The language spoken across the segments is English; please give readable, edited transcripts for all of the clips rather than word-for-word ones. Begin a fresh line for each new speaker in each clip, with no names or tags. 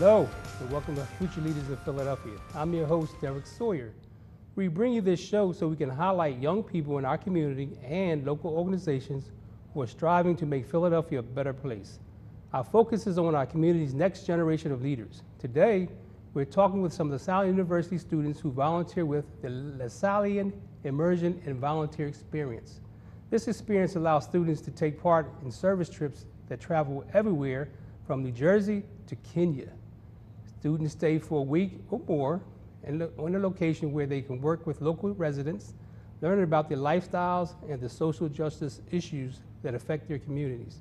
Hello, and welcome to Future Leaders of Philadelphia. I'm your host, Derrick Sawyer. We bring you this show so we can highlight young people in our community and local organizations who are striving to make Philadelphia a better place. Our focus is on our community's next generation of leaders. Today, we're talking with some of the Salle University students who volunteer with the Salle Immersion and Volunteer Experience. This experience allows students to take part in service trips that travel everywhere from New Jersey to Kenya. Students stay for a week or more on a location where they can work with local residents, learn about their lifestyles and the social justice issues that affect their communities.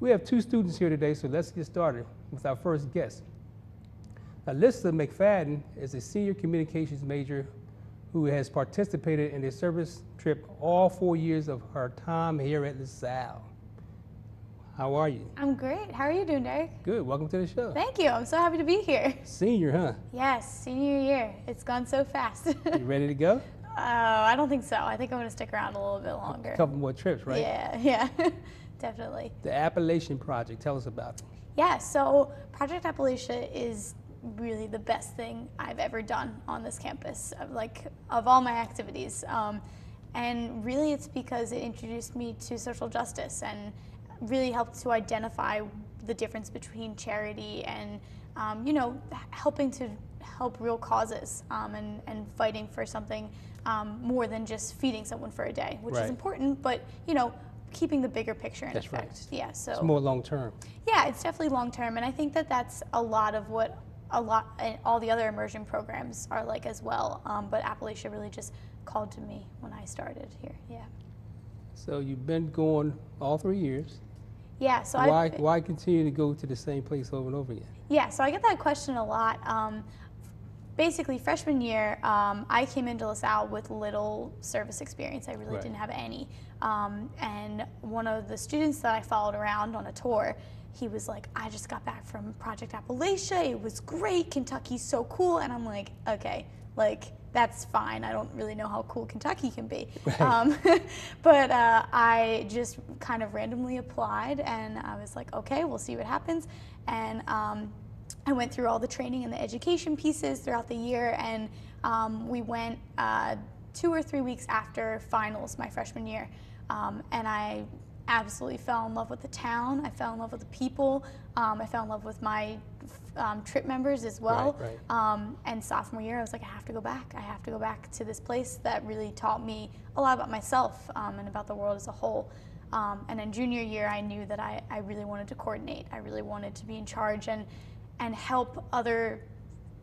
We have two students here today, so let's get started with our first guest. Alyssa McFadden is a senior communications major who has participated in a service trip all 4 years of her time here at LaSalle. How are you?
I'm great. How are you doing, Derrick?
Good. Welcome to the show.
Thank you. I'm so happy to be here.
Senior, huh?
Yes, senior year. It's gone so fast.
You ready to go?
I don't think so. I think I'm going to stick around a little bit longer.
A couple more trips, right?
Yeah, definitely.
The Appalachian Project, tell us about it.
Yeah, so Project Appalachia is really the best thing I've ever done on this campus, of all my activities. And really it's because it introduced me to social justice and really helped to identify the difference between charity and, helping to help real causes and fighting for something more than just feeding someone for a day, which is important, but, keeping the bigger picture in effect.
Right.
Yeah, so
it's more long term.
Yeah, it's definitely long term, and I think that that's a lot of what all the other immersion programs are like as well. But Appalachia really just called to me when I started here. Yeah.
So you've been going all 3 years.
Yeah. So
why continue to go to the same place over and over again?
Yeah. So I get that question a lot. Basically, freshman year, I came into LaSalle with little service experience. I really didn't have any. And one of the students that I followed around on a tour, he was like, I just got back from Project Appalachia. It was great. Kentucky's so cool. And I'm like, okay, that's fine. I don't really know how cool Kentucky can be. Right. But I just kind of randomly applied, and I was like, okay, we'll see what happens. And I went through all the training and the education pieces throughout the year, and we went 2 or 3 weeks after finals my freshman year. And I absolutely fell in love with the town. I fell in love with the people. I fell in love with my trip members as well. Right. And sophomore year, I was like, I have to go back. I have to go back to this place that really taught me a lot about myself and about the world as a whole. And in junior year, I knew that I really wanted to coordinate. I really wanted to be in charge and help other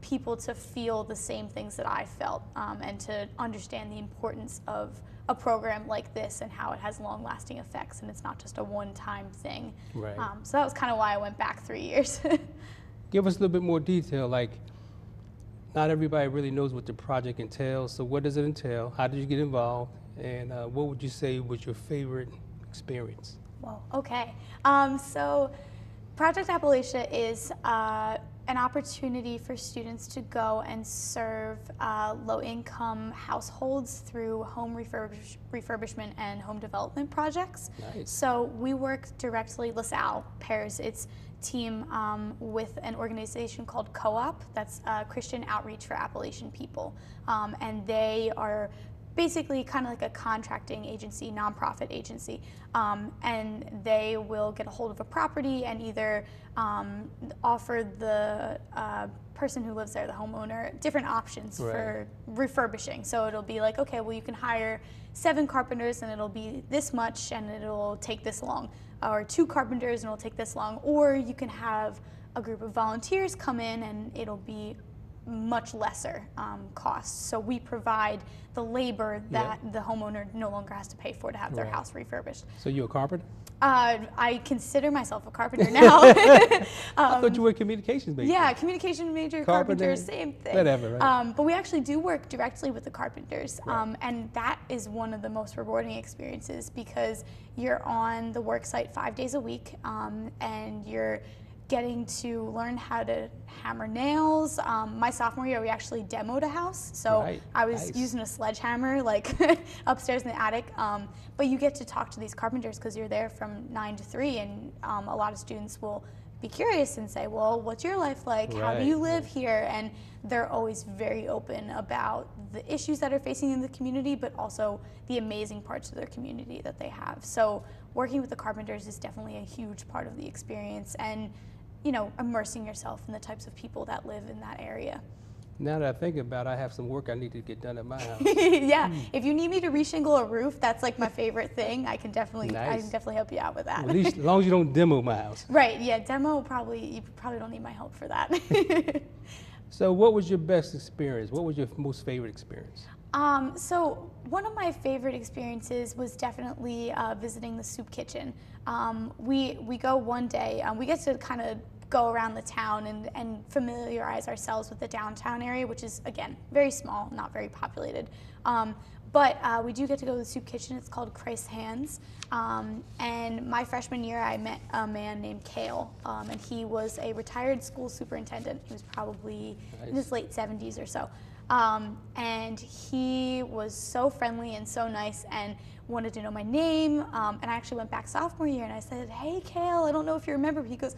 people to feel the same things that I felt, and to understand the importance of a program like this and how it has long-lasting effects, and it's not just a one-time thing.
Right.
So that was kind of why I went back 3 years.
Give us a little bit more detail. Not everybody really knows what the project entails. So what does it entail? How did you get involved? And what would you say was your favorite experience?
Well, okay. So Project Appalachia is an opportunity for students to go and serve low-income households through home refurbishment and home development projects.
Nice.
So we work directly, LaSalle pairs its team with an organization called Co-op, that's Christian Outreach for Appalachian People. And they are basically kind of like a contracting agency, nonprofit agency, and they will get a hold of a property and either offer the person who lives there, the homeowner, different options for refurbishing. So it'll be like, okay, well, you can hire 7 carpenters and it'll be this much and it'll take this long, or 2 carpenters and it'll take this long, or you can have a group of volunteers come in and it'll be much lesser costs. So we provide the labor that the homeowner no longer has to pay for to have their house refurbished.
So you're a carpenter?
I consider myself a carpenter now.
I thought you were a communications major.
Yeah, communication major, carpenter, same thing.
Whatever, right?
But we actually do work directly with the carpenters, and that is one of the most rewarding experiences because you're on the work site 5 days a week, and you're getting to learn how to hammer nails. My sophomore year, we actually demoed a house. So I was using a sledgehammer upstairs in the attic. But you get to talk to these carpenters because you're there from 9 to 3, and a lot of students will be curious and say, well, what's your life like? How do you live here? And they're always very open about the issues that are facing in the community, but also the amazing parts of their community that they have. So working with the carpenters is definitely a huge part of the experience, and immersing yourself in the types of people that live in that area.
Now that I think about it, I have some work I need to get done at my house.
Yeah, if you need me to reshingle a roof, that's like my favorite thing. I can definitely help you out with that.
Well, at least as long as you don't demo my house.
Right, yeah, you probably don't need my help for that.
So what was your best experience? What was your most favorite experience?
So one of my favorite experiences was definitely visiting the soup kitchen. We go one day, we get to kind of go around the town and familiarize ourselves with the downtown area, which is, again, very small, not very populated. But we do get to go to the soup kitchen. It's called Christ's Hands. And my freshman year, I met a man named Kale, and he was a retired school superintendent. He was probably in his late 70s or so. And he was so friendly and so nice and wanted to know my name. And I actually went back sophomore year and I said, hey, Kale, I don't know if you remember. He goes,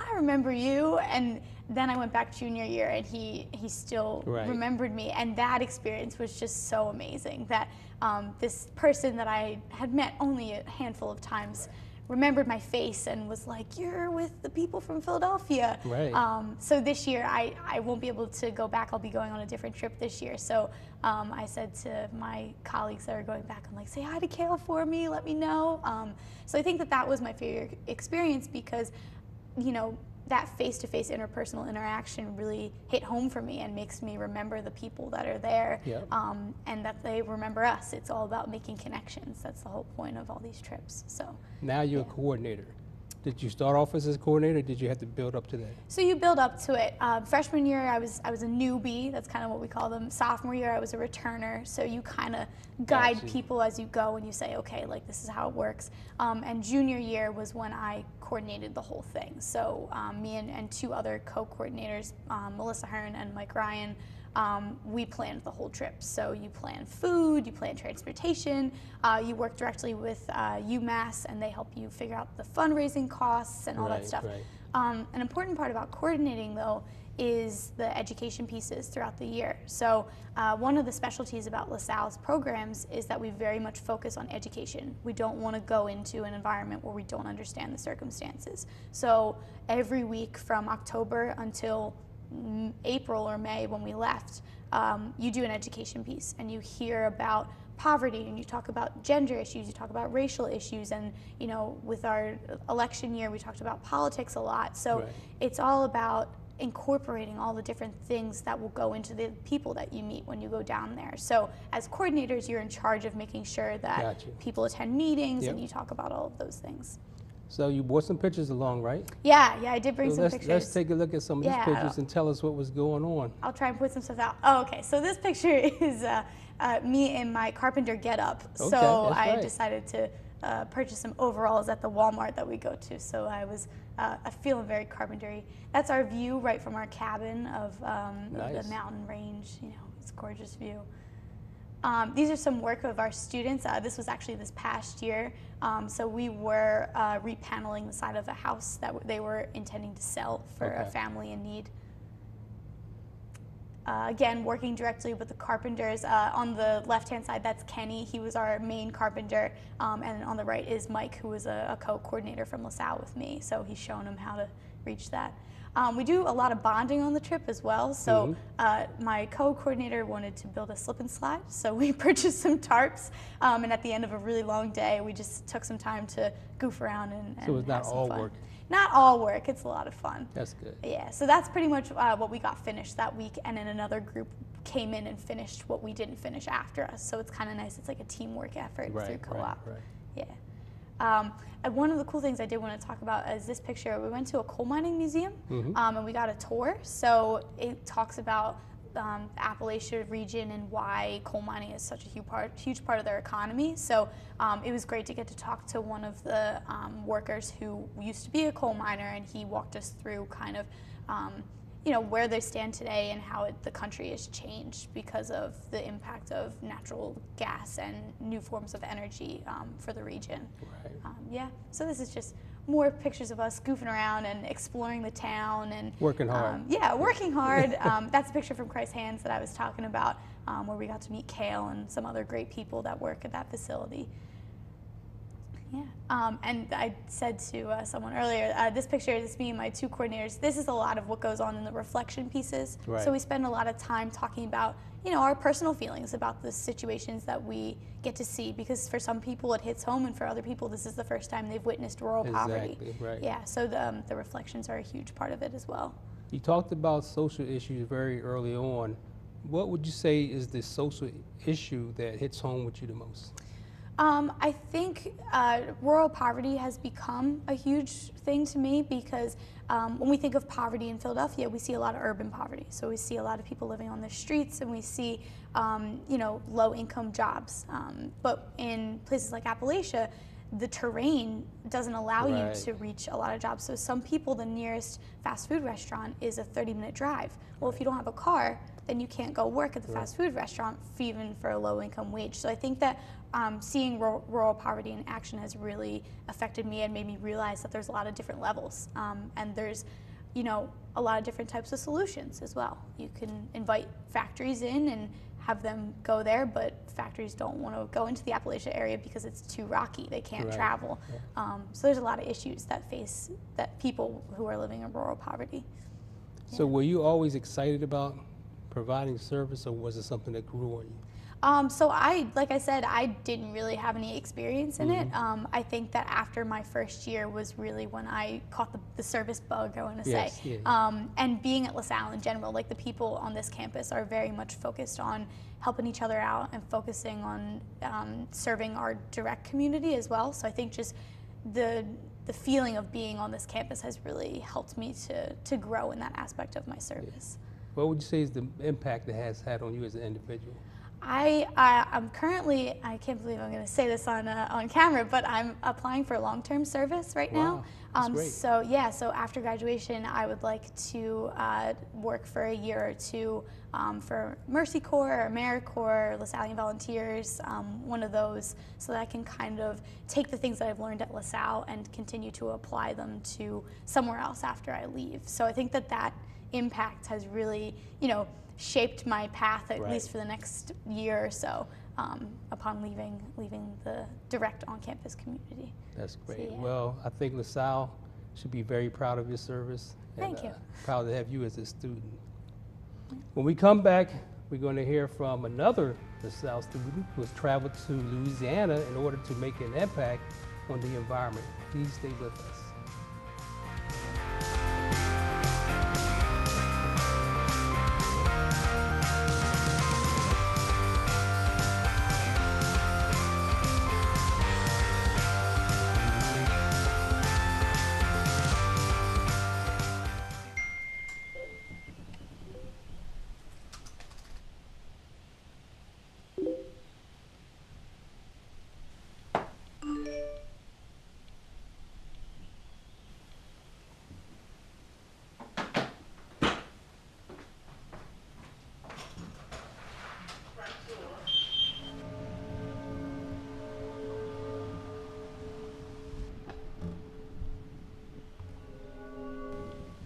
I remember you. And then I went back junior year and he still remembered me. And that experience was just so amazing that this person that I had met only a handful of times remembered my face and was like, you're with the people from Philadelphia. So this year I won't be able to go back. I'll be going on a different trip this year. So I said to my colleagues that are going back, I'm like, say hi to Kale for me, let me know. So I think that was my favorite experience because, that face-to-face interpersonal interaction really hit home for me and makes me remember the people that are there, and that they remember us. It's all about making connections. That's the whole point of all these trips. So
now you're a coordinator. Did you start off as a coordinator, or did you have to build up to that?
So you build up to it. Freshman year, I was a newbie. That's kind of what we call them. Sophomore year, I was a returner. So you kind of guide people as you go, and you say, okay, like this is how it works. And junior year was when I coordinated the whole thing. So me and two other co-coordinators, Melissa Hearn and Mike Ryan, we planned the whole trip. So you plan food, you plan transportation, you work directly with UMass, and they help you figure out the fundraising costs and all that stuff. An important part about coordinating, though, is the education pieces throughout the year. So one of the specialties about LaSalle's programs is that we very much focus on education. We don't want to go into an environment where we don't understand the circumstances. So every week from October until April or May when we left, you do an education piece and you hear about poverty and you talk about gender issues, you talk about racial issues, and with our election year we talked about politics a lot. So it's all about incorporating all the different things that will go into the people that you meet when you go down there. So as coordinators, you're in charge of making sure that people attend meetings and you talk about all of those things.
So you brought some pictures along, right?
Yeah, I did bring some pictures.
Let's take a look at some of these pictures and tell us what was going on.
I'll try and put some stuff out. Oh, okay. So this picture is me in my carpenter getup. So I decided to purchase some overalls at the Walmart that we go to. So I was feeling very carpentry. That's our view right from our cabin of the mountain range. It's a gorgeous view. These are some work of our students. This was actually this past year. So we were repaneling the side of a house that they were intending to sell for a family in need. Again, working directly with the carpenters. On the left-hand side, that's Kenny. He was our main carpenter. And on the right is Mike, who was a co-coordinator from LaSalle with me. So he's shown him how to reach that. We do a lot of bonding on the trip as well. So my co-coordinator wanted to build a slip and slide. So we purchased some tarps. And at the end of a really long day, we just took some time to goof around and
so it's not all work.
Not all work. It's a lot of fun.
That's good.
Yeah. So that's pretty much what we got finished that week. And then another group came in and finished what we didn't finish after us. So it's kind of nice. It's like a teamwork effort through co-op. Yeah. And one of the cool things I did want to talk about is this picture. We went to a coal mining museum, and we got a tour. So it talks about the Appalachia region and why coal mining is such a huge part of their economy. So it was great to get to talk to one of the workers who used to be a coal miner, and he walked us through kind of where they stand today and how the country has changed because of the impact of natural gas and new forms of energy for the region. So this is just more pictures of us goofing around and exploring the town and
working hard.
Yeah, working hard. That's a picture from Christ Hands that I was talking about, where we got to meet Kale and some other great people that work at that facility. Yeah, and I said to someone earlier, this picture is me and my 2 coordinators. This is a lot of what goes on in the reflection pieces.
Right.
So we spend a lot of time talking about, our personal feelings about the situations that we get to see, because for some people it hits home, and for other people this is the first time they've witnessed rural poverty.
Exactly, right.
Yeah, so the reflections are a huge part of it as well.
You talked about social issues very early on. What would you say is the social issue that hits home with you the most?
I think rural poverty has become a huge thing to me, because when we think of poverty in Philadelphia, we see a lot of urban poverty. So we see a lot of people living on the streets, and we see, low-income jobs. But in places like Appalachia, the terrain doesn't allow you to reach a lot of jobs. So some people, the nearest fast food restaurant is a 30-minute drive. Well, if you don't have a car, then you can't go work at the fast food restaurant, even for a low-income wage. So I think that seeing rural poverty in action has really affected me and made me realize that there's a lot of different levels, and there's, a lot of different types of solutions as well. You can invite factories in and have them go there, but factories don't want to go into the Appalachia area because it's too rocky. They can't travel. So there's a lot of issues that face people who are living in rural poverty.
So were you always excited about providing service, or was it something that grew on you?
So like I said, I didn't really have any experience in it. I think that after my first year was really when I caught the service bug, I want to say. And being at LaSalle in general, like the people on this campus are very much focused on helping each other out and focusing on serving our direct community as well. So I think just the feeling of being on this campus has really helped me to grow in that aspect of my service.
What would you say is the impact it has had on you as an individual?
I'm currently, I can't believe I'm going to say this on camera, but I'm applying for long-term service right now.
That's great.
So after graduation, I would like to work for a year or two for Mercy Corps or AmeriCorps, LaSallian Volunteers, one of those, so that I can kind of take the things that I've learned at LaSalle and continue to apply them to somewhere else after I leave. So I think that impact has really, shaped my path, at least for the next year or so, upon leaving the direct on-campus community.
That's great.
So,
Well, I think LaSalle should be very proud of your service.
Thank you.
Proud to have you as a student. When we come back, we're going to hear from another LaSalle student who has traveled to Louisiana in order to make an impact on the environment. Please stay with us.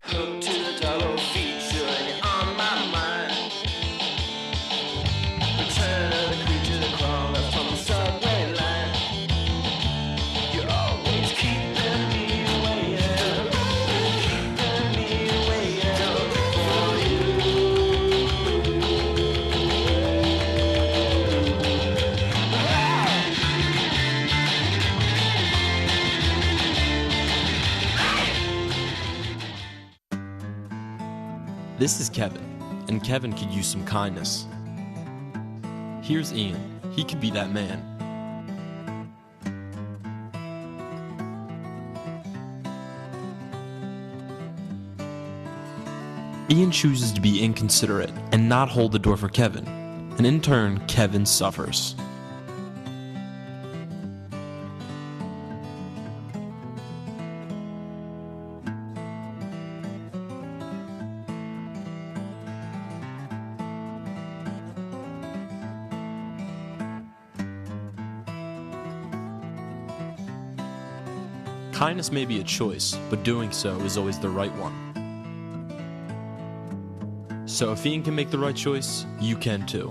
Hook to the double feature and you're on my mind. Return of the creature that crawled up from the subway line. You're always keeping me waiting, for
This is Kevin, and Kevin could use some kindness. Here's Ian. He could be that man. Ian chooses to be inconsiderate and not hold the door for Kevin, and in turn, Kevin suffers. Kindness may be a choice, but doing so is always the right one. So if Ian can make the right choice, you can too.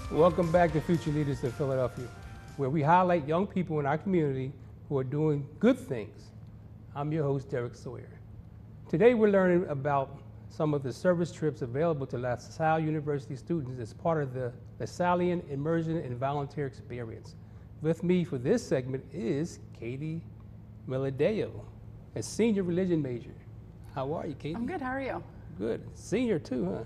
Welcome back to Future Leaders of Philadelphia, where we highlight young people in our community who are doing good things. I'm your host, Derrick Sawyer. Today we're learning about some of the service trips available to Salle University students as part of the Sallian Immersion and Volunteer Experience. With me for this segment is Katie Miladeo, a senior religion major. How are you, Katie?
I'm good, how are you?
Good. Senior too, huh?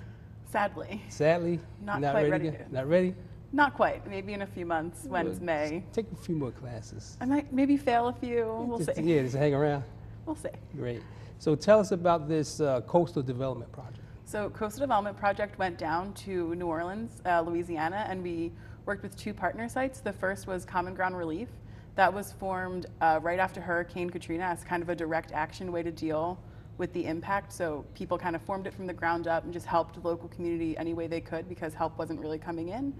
Sadly.
Sadly?
Not quite ready
yet? Not ready?
Not quite, maybe in a few months when it's May.
Take a few more classes.
I might maybe fail a few, we'll see.
Yeah, just hang around.
We'll see.
Great. So tell us about this coastal development project.
So Coastal Development Project went down to New Orleans, Louisiana, and we worked with 2 partner sites. The first was Common Ground Relief. That was formed right after Hurricane Katrina as kind of a direct action way to deal with the impact. So people kind of formed it from the ground up and just helped the local community any way they could because help wasn't really coming in.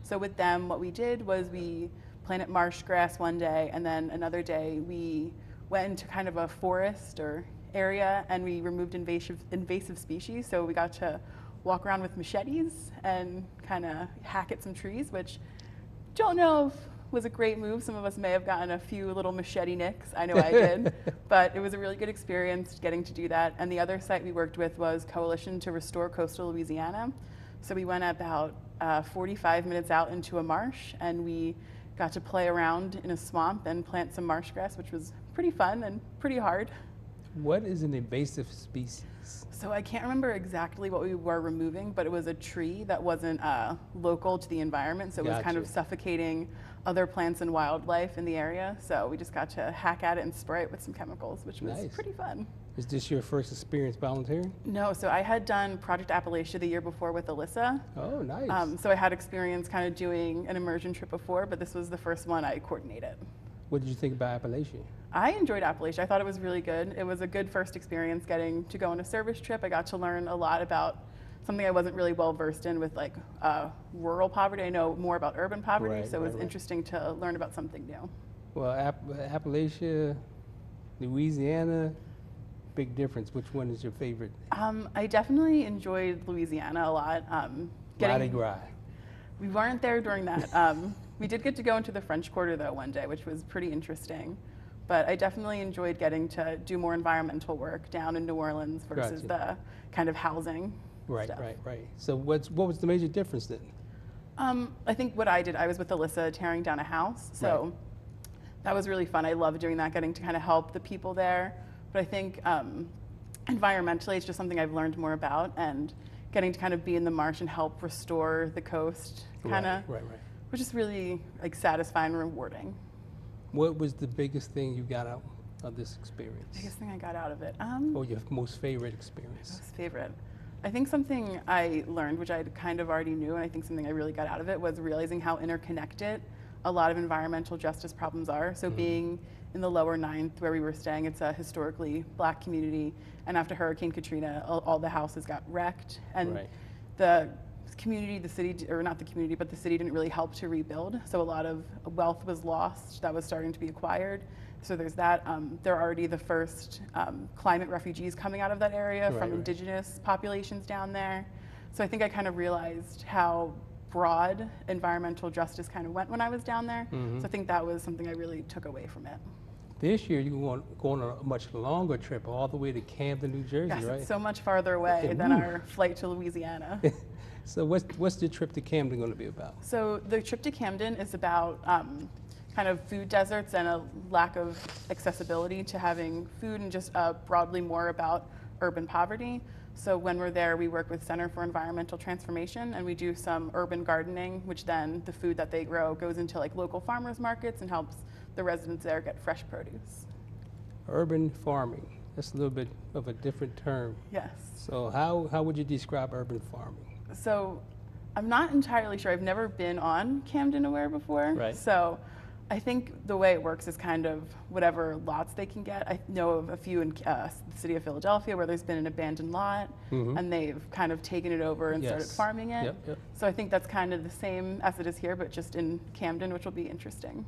So with them, what we did was we planted marsh grass one day, and then another day we went into kind of a forest or area and we removed invasive species. So we got to walk around with machetes and kind of hack at some trees, which don't know if was a great move. Some of us may have gotten a few little machete nicks. I know I did, but it was a really good experience getting to do that. And the other site we worked with was Coalition to Restore Coastal Louisiana. So we went about 45 minutes out into a marsh and we got to play around in a swamp and plant some marsh grass, which was pretty fun and pretty hard.
What is an invasive species?
So I can't remember exactly what we were removing, but it was a tree that wasn't local to the environment, so it was kind of suffocating other plants and wildlife in the area. So we just got to hack at it and spray it with some chemicals, which was pretty fun.
Is this your first experience volunteering?
No, so I had done Project Appalachia the year before with Alyssa.
Oh, nice.
So I had experience kind of doing an immersion trip before, but this was the first one I coordinated.
What did you think about Appalachia?
I enjoyed Appalachia. I thought it was really good. It was a good first experience getting to go on a service trip. I got to learn a lot about something I wasn't really well versed in with like rural poverty. I know more about urban poverty, so it was interesting to learn about something new.
Well, Appalachia, Louisiana, big difference. Which one is your favorite?
I definitely enjoyed Louisiana a lot.
Mardi Gras.
We weren't there during that. We did get to go into the French Quarter though one day, which was pretty interesting. But I definitely enjoyed getting to do more environmental work down in New Orleans versus the kind of housing stuff.
Right. So what was the major difference then?
I think what I did, I was with Alyssa tearing down a house. So that was really fun. I loved doing that, getting to kind of help the people there. But I think environmentally, it's just something I've learned more about, and getting to kind of be in the marsh and help restore the coast, kind of, which is really like satisfying and rewarding.
What was the biggest thing you got out of this experience?
Biggest thing I got out of it?
Or your most favorite experience?
Most favorite. I think something I learned, which I kind of already knew, and I think something I really got out of it, was realizing how interconnected a lot of environmental justice problems are. So being in the lower Ninth, where we were staying, it's a historically Black community, and after Hurricane Katrina, all the houses got wrecked, and the community, the city, or not the community, but the city didn't really help to rebuild. So a lot of wealth was lost that was starting to be acquired. So there's that. There are already the first climate refugees coming out of that area from indigenous populations down there. So I think I kind of realized how broad environmental justice kind of went when I was down there. So I think that was something I really took away from it.
This year you go on a much longer trip, all the way to Camden, New Jersey,
yes,
right?
It's so much farther away than our flight to Louisiana.
So what's the trip to Camden going to be about?
So the trip to Camden is about kind of food deserts and a lack of accessibility to having food, and just broadly more about urban poverty. So when we're there, we work with Center for Environmental Transformation, and we do some urban gardening, which then the food that they grow goes into like local farmers markets and helps the residents there get fresh produce.
Urban farming. That's a little bit of a different term.
Yes.
So how would you describe urban farming?
So I'm not entirely sure. I've never been on Camden Aware before.
Right.
So I think the way it works is kind of whatever lots they can get. I know of a few in the city of Philadelphia where there's been an abandoned lot and they've kind of taken it over and started
Yes.
farming it.
Yep, yep.
So I think that's kind of the same as it is here, but just in Camden, which will be interesting.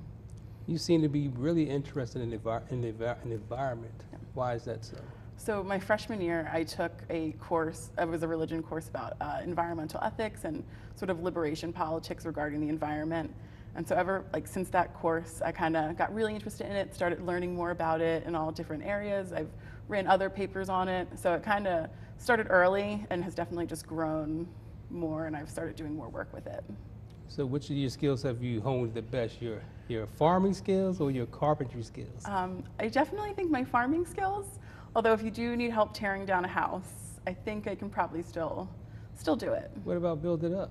You seem to be really interested in the environment. Why is that so?
So my freshman year, I took a course, it was a religion course about environmental ethics and sort of liberation politics regarding the environment. And so since that course, I kind of got really interested in it, started learning more about it in all different areas. I've written other papers on it. So it kind of started early and has definitely just grown more, and I've started doing more work with it.
So which of your skills have you honed the best? Your farming skills or your carpentry skills?
I definitely think my farming skills, although if you do need help tearing down a house, I think I can probably still do it.
What about build it up?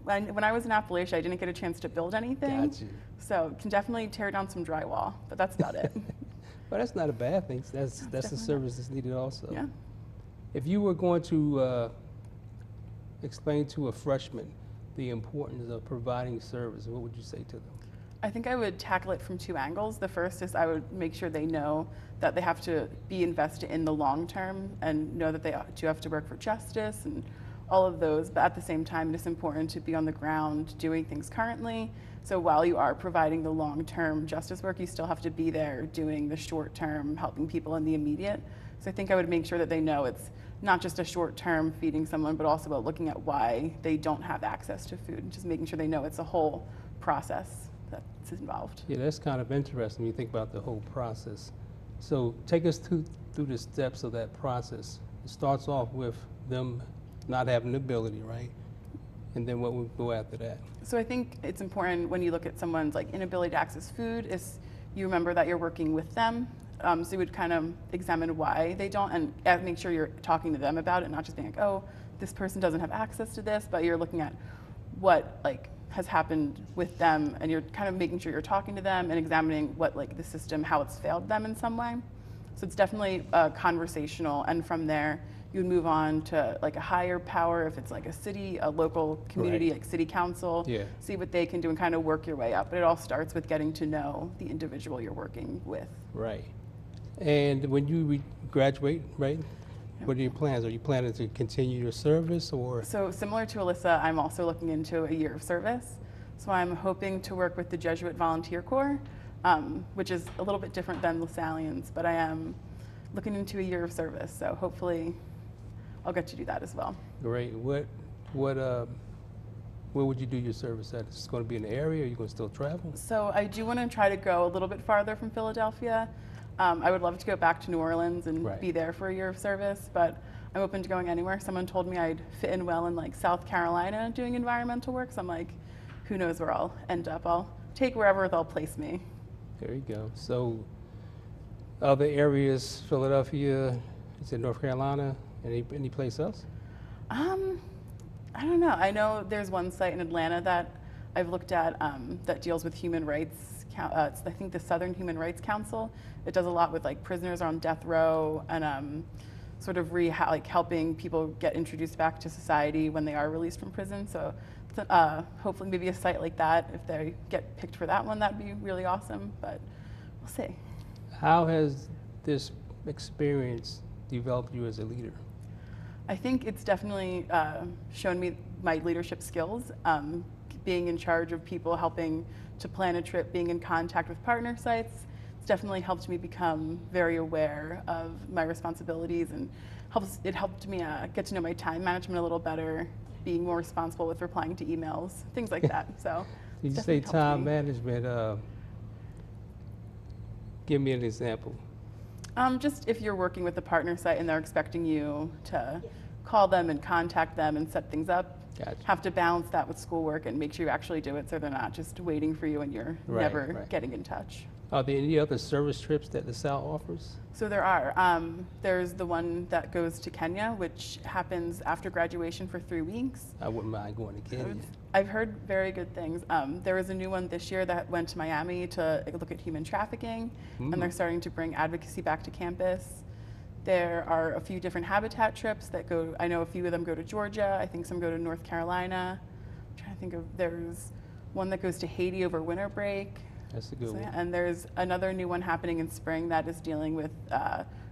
When I was in Appalachia, I didn't get a chance to build anything.
Got you.
So can definitely tear down some drywall, but that's about it.
Well, that's not a bad thing. That's a
definitely
service that's needed also.
Yeah.
If you were going to explain to a freshman the importance of providing service, what would you say to them?
I think I would tackle it from two angles. The first is I would make sure they know that they have to be invested in the long term and know that they do have to work for justice and all of those, but at the same time, it's important to be on the ground doing things currently. So while you are providing the long-term justice work, you still have to be there doing the short-term, helping people in the immediate. So I think I would make sure that they know it's not just a short-term feeding someone, but also about looking at why they don't have access to food, and just making sure they know it's a whole process that's involved.
Yeah, that's kind of interesting when you think about the whole process. So take us through the steps of that process. It starts off with them not having the ability, right? And then what would go after that?
So I think it's important when you look at someone's inability to access food is you remember that you're working with them. So you would kind of examine why they don't and make sure you're talking to them about it, not just being like, oh, this person doesn't have access to this, but you're looking at what has happened with them, and you're kind of making sure you're talking to them and examining what the system, how it's failed them in some way. So it's definitely conversational, and from there you would move on to a higher power if it's a city, a local community,
Right.
city council,
Yeah.
see what they can do and kind of work your way up. But it all starts with getting to know the individual you're working with.
Right. And when you graduate, right, what are your plans? Are you planning to continue your service or?
So similar to Alyssa, I'm also looking into a year of service. So I'm hoping to work with the Jesuit Volunteer Corps, which is a little bit different than LaSallians, but I am looking into a year of service. So hopefully I'll get to do that as well.
Great. Where would you do your service at? Is it going to be in the area, or are you going to still travel?
So I do want to try to go a little bit farther from Philadelphia. I would love to go back to New Orleans and
Right.
be there for a year of service, but I'm open to going anywhere. Someone told me I'd fit in well in South Carolina doing environmental work, so I'm like, who knows where I'll end up. I'll take wherever they'll place me.
There you go. So other areas, Philadelphia, is it North Carolina, any place else?
I don't know. I know there's one site in Atlanta that I've looked at that deals with human rights. It's, I think, the Southern Human Rights Council. It does a lot with prisoners on death row and sort of helping people get introduced back to society when they are released from prison. So hopefully maybe a site like that, if they get picked for that one, that'd be really awesome. But we'll see.
How has this experience developed you as a leader?
I think it's definitely shown me my leadership skills, being in charge of people, helping to plan a trip, being in contact with partner sites. It's definitely helped me become very aware of my responsibilities, and it helped me get to know my time management a little better, being more responsible with replying to emails, things like that. So
You
it's
say
definitely helped
time
me.
management. Give me an example.
Just if you're working with a partner site and they're expecting you to call them and contact them and set things up,
Gotcha.
have to balance that with schoolwork and make sure you actually do it so they're not just waiting for you and you're
Right,
never
right.
getting in touch.
Are there any other service trips that LaSalle offers?
So there are. There's the one that goes to Kenya, which happens after graduation for 3 weeks.
I wouldn't mind going to Kenya.
I've heard very good things. There was a new one this year that went to Miami to look at human trafficking, and they're starting to bring advocacy back to campus. There are a few different habitat trips that go, I know a few of them go to Georgia, I think some go to North Carolina. I'm trying to think of, there's one that goes to Haiti over winter break.
That's a good one.
And there's another new one happening in spring that is dealing with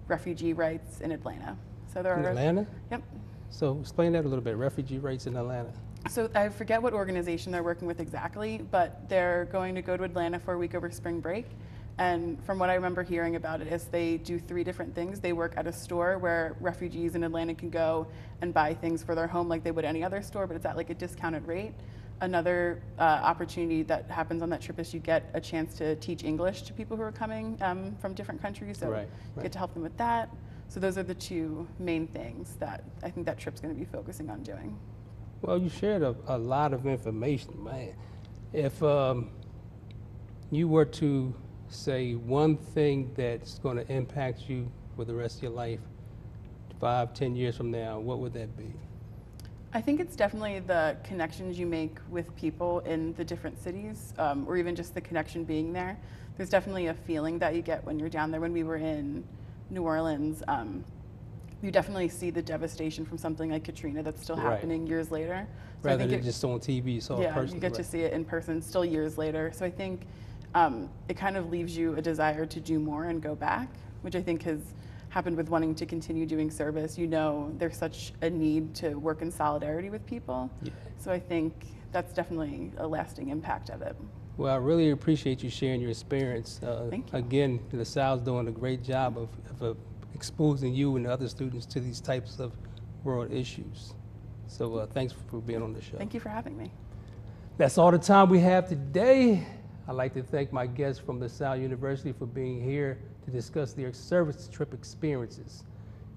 refugee rights in Atlanta. So there
In
are,
Atlanta?
Yep.
So explain that a little bit, refugee rights in Atlanta.
So I forget what organization they're working with exactly, but they're going to go to Atlanta for a week over spring break. And from what I remember hearing about it is they do 3 different things. They work at a store where refugees in Atlanta can go and buy things for their home like they would any other store, but it's at like a discounted rate. Another opportunity that happens on that trip is you get a chance to teach English to people who are coming from different countries. So you get to help them with that. So those are the 2 main things that I think that trip's going to be focusing on doing.
Well, you shared a lot of information, man. If you were to say one thing that's going to impact you for the rest of your life, 5, 10 years from now, what would that be?
I think it's definitely the connections you make with people in the different cities, or even just the connection being there. There's definitely a feeling that you get when you're down there. When we were in New Orleans, you definitely see the devastation from something like Katrina that's still happening years later. So
Rather than just on TV, you saw it personally.
Yeah, you get to see it in person still years later. So I think it kind of leaves you a desire to do more and go back, which I think has happened with wanting to continue doing service. You know, there's such a need to work in solidarity with people. Yeah. So I think that's definitely a lasting impact of it.
Well, I really appreciate you sharing your experience.
Thank you.
Again, LaSalle's doing a great job of exposing you and other students to these types of world issues. So thanks for being on the show.
Thank you for having me.
That's all the time we have today. I'd like to thank my guests from LaSalle University for being here to discuss their service trip experiences.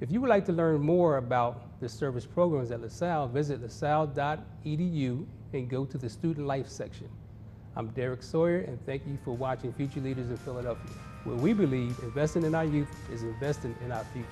If you would like to learn more about the service programs at LaSalle, visit lasalle.edu and go to the Student Life section. I'm Derrick Sawyer, and thank you for watching Future Leaders in Philadelphia, where we believe investing in our youth is investing in our future.